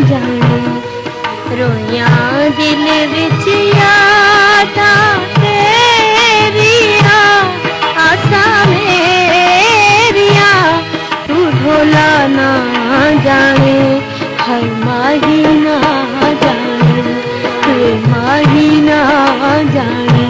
जाने रोया दिल विच यादा तेरिया आसा मेरिया तू भोला ना जाने हर माही ना जाने वे माही ना जाने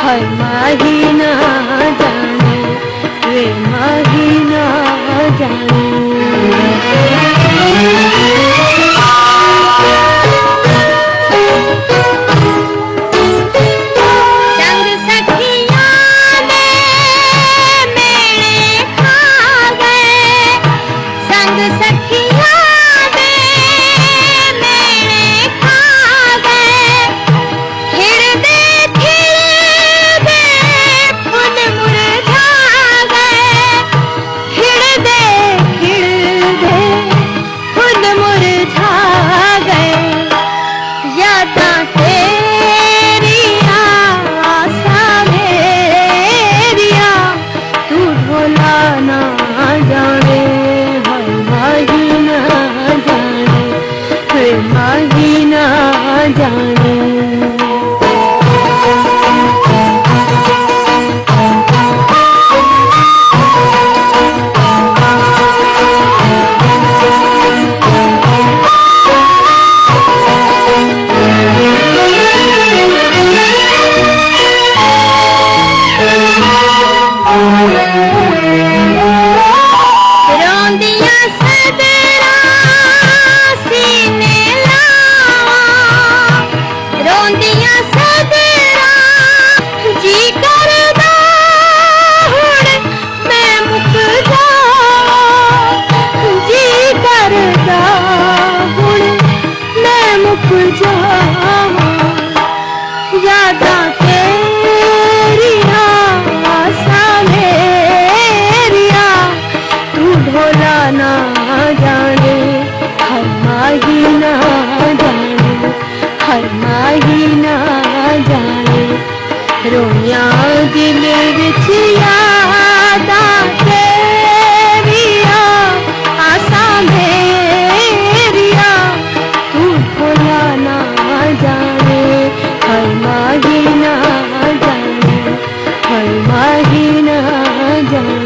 हर माही ना जाने वे माही ना जाने संग सखियां ने मेले खा गए संग सखियां ने मेले खा गए खिड़दे माही ना जाने यादा तेरिया आसा मेरिया तू भोला ना जाने हर माही ना जाने हर माही ना जाने रोया दिल विच यादा तेरिया आसा मेरिया तू भोला ना जाने हर माही ना जाने हर माही ना जाने।